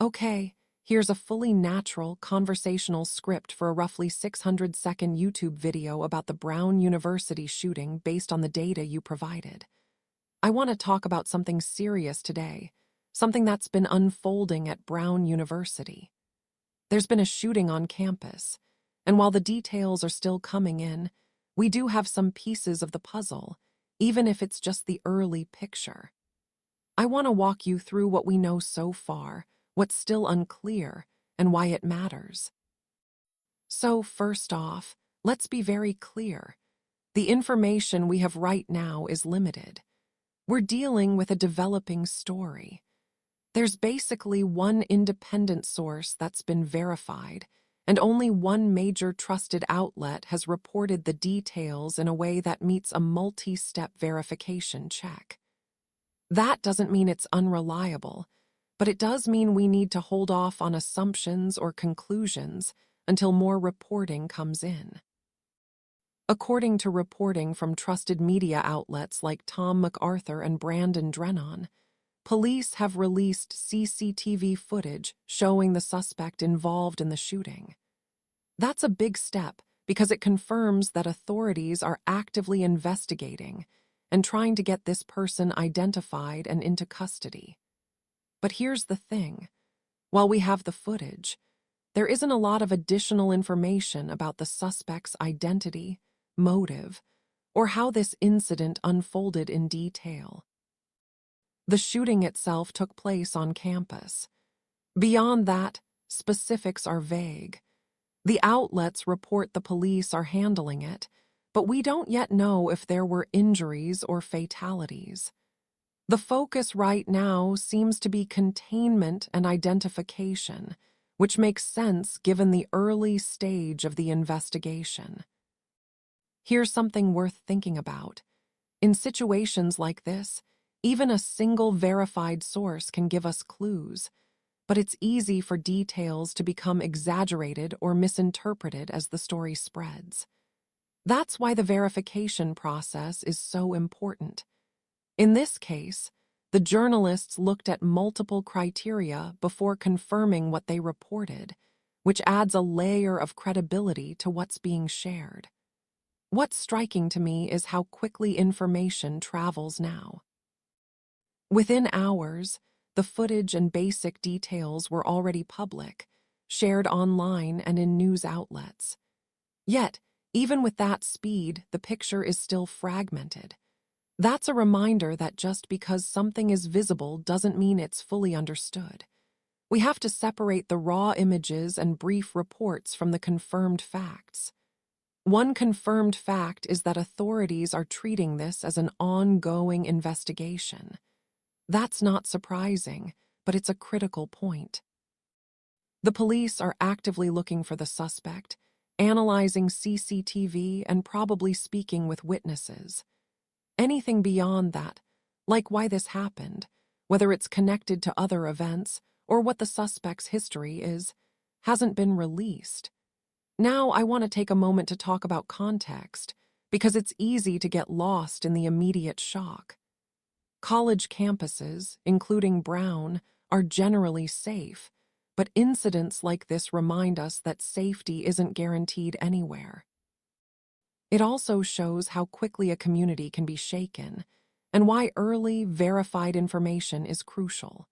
Okay, here's a fully natural, conversational script for a roughly 600-second YouTube video about the Brown University shooting based on the data you provided. I want to talk about something serious today, something that's been unfolding at Brown University. There's been a shooting on campus, and while the details are still coming in, we do have some pieces of the puzzle, even if it's just the early picture. I want to walk you through what we know so far, what's still unclear, and why it matters. So, first off, let's be very clear. The information we have right now is limited. We're dealing with a developing story. There's basically one independent source that's been verified, and only one major trusted outlet has reported the details in a way that meets a multi-step verification check. That doesn't mean it's unreliable, but it does mean we need to hold off on assumptions or conclusions until more reporting comes in. According to reporting from trusted media outlets like Tom MacArthur and Brandon Drennan, police have released CCTV footage showing the suspect involved in the shooting. That's a big step because it confirms that authorities are actively investigating and trying to get this person identified and into custody. But here's the thing. While we have the footage, there isn't a lot of additional information about the suspect's identity, motive, or how this incident unfolded in detail. The shooting itself took place on campus. Beyond that, specifics are vague. The outlets report the police are handling it, but we don't yet know if there were injuries or fatalities. The focus right now seems to be containment and identification, which makes sense given the early stage of the investigation. Here's something worth thinking about. In situations like this, even a single verified source can give us clues, but it's easy for details to become exaggerated or misinterpreted as the story spreads. That's why the verification process is so important. In this case, the journalists looked at multiple criteria before confirming what they reported, which adds a layer of credibility to what's being shared. What's striking to me is how quickly information travels now. Within hours, the footage and basic details were already public, shared online and in news outlets. Yet, even with that speed, the picture is still fragmented. That's a reminder that just because something is visible doesn't mean it's fully understood. We have to separate the raw images and brief reports from the confirmed facts. One confirmed fact is that authorities are treating this as an ongoing investigation. That's not surprising, but it's a critical point. The police are actively looking for the suspect, analyzing CCTV and probably speaking with witnesses. Anything beyond that, like why this happened, whether it's connected to other events or what the suspect's history is, hasn't been released. Now I want to take a moment to talk about context, because it's easy to get lost in the immediate shock. College campuses, including Brown, are generally safe, but incidents like this remind us that safety isn't guaranteed anywhere. It also shows how quickly a community can be shaken, and why early, verified information is crucial.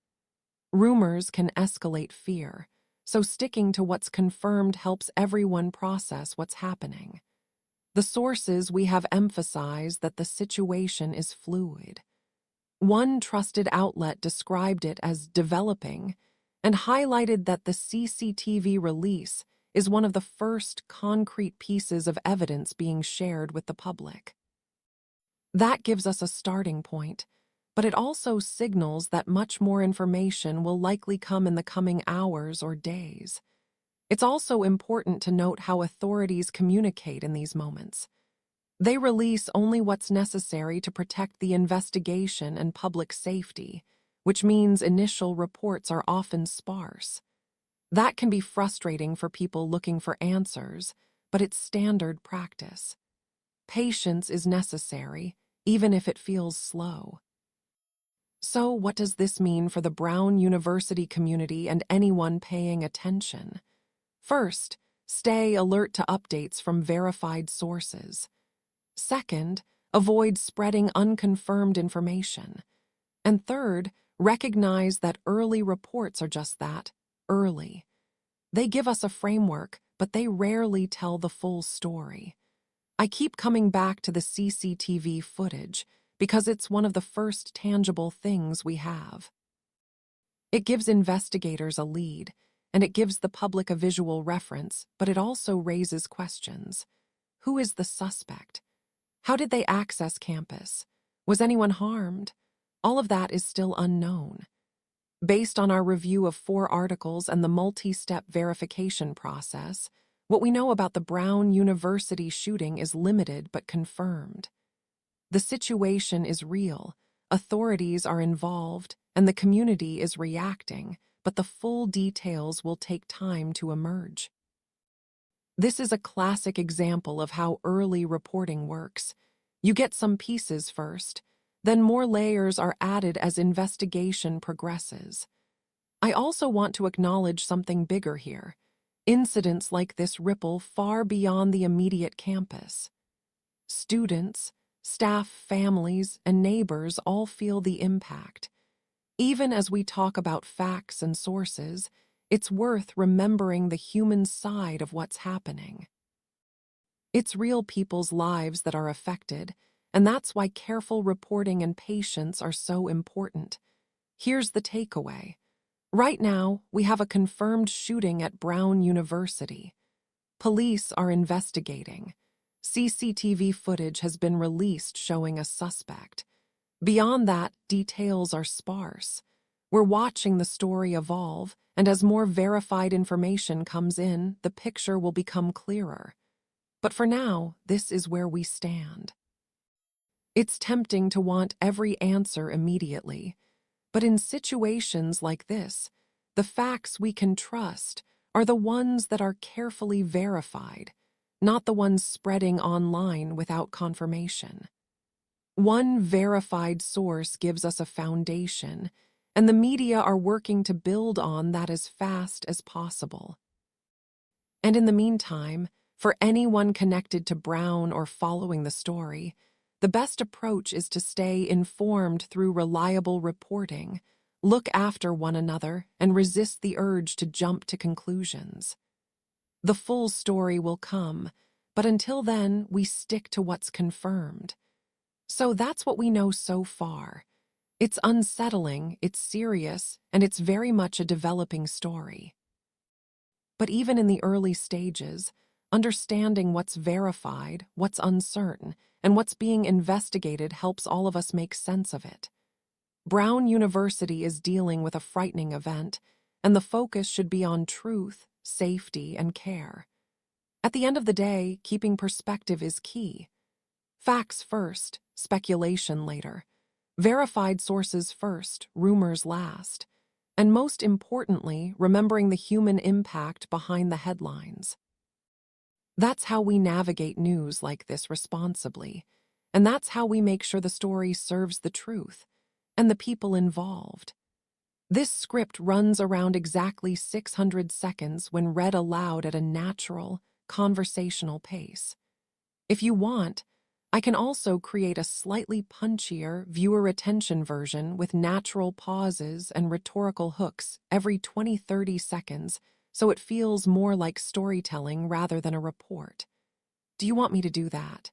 Rumors can escalate fear, so sticking to what's confirmed helps everyone process what's happening. The sources we have emphasize that the situation is fluid. One trusted outlet described it as developing and highlighted that the CCTV release is one of the first concrete pieces of evidence being shared with the public. That gives us a starting point, but it also signals that much more information will likely come in the coming hours or days. It's also important to note how authorities communicate in these moments. They release only what's necessary to protect the investigation and public safety, which means initial reports are often sparse. That can be frustrating for people looking for answers, but it's standard practice. Patience is necessary, even if it feels slow. So, what does this mean for the Brown University community and anyone paying attention? First, stay alert to updates from verified sources. Second, avoid spreading unconfirmed information. And third, recognize that early reports are just that, early. They give us a framework, but they rarely tell the full story. I keep coming back to the CCTV footage because it's one of the first tangible things we have. It gives investigators a lead, and it gives the public a visual reference, but it also raises questions. Who is the suspect? How did they access campus? Was anyone harmed? All of that is still unknown. Based on our review of 4 articles and the multi-step verification process, what we know about the Brown University shooting is limited but confirmed. The situation is real, authorities are involved, and the community is reacting, but the full details will take time to emerge. This is a classic example of how early reporting works. You get some pieces first, then more layers are added as investigation progresses. I also want to acknowledge something bigger here. Incidents like this ripple far beyond the immediate campus. Students, staff, families, and neighbors all feel the impact. Even as we talk about facts and sources, it's worth remembering the human side of what's happening. It's real people's lives that are affected, and that's why careful reporting and patience are so important. Here's the takeaway. Right now, we have a confirmed shooting at Brown University. Police are investigating. CCTV footage has been released showing a suspect. Beyond that, details are sparse. We're watching the story evolve, and as more verified information comes in, the picture will become clearer. But for now, this is where we stand. It's tempting to want every answer immediately, but in situations like this, the facts we can trust are the ones that are carefully verified, not the ones spreading online without confirmation. One verified source gives us a foundation, and the media are working to build on that as fast as possible. And in the meantime, for anyone connected to Brown or following the story, the best approach is to stay informed through reliable reporting, look after one another, and resist the urge to jump to conclusions. The full story will come, but until then, we stick to what's confirmed. So that's what we know so far. It's unsettling, it's serious, and it's very much a developing story. But even in the early stages, understanding what's verified, what's uncertain, and what's being investigated helps all of us make sense of it. Brown University is dealing with a frightening event, and the focus should be on truth, safety, and care. At the end of the day, keeping perspective is key. Facts first, speculation later. Verified sources first, rumors last. And most importantly, remembering the human impact behind the headlines. That's how we navigate news like this responsibly, and that's how we make sure the story serves the truth and the people involved. This script runs around exactly 600 seconds when read aloud at a natural, conversational pace. If you want, I can also create a slightly punchier, viewer-retention version with natural pauses and rhetorical hooks every 20-30 seconds so it feels more like storytelling rather than a report. Do you want me to do that?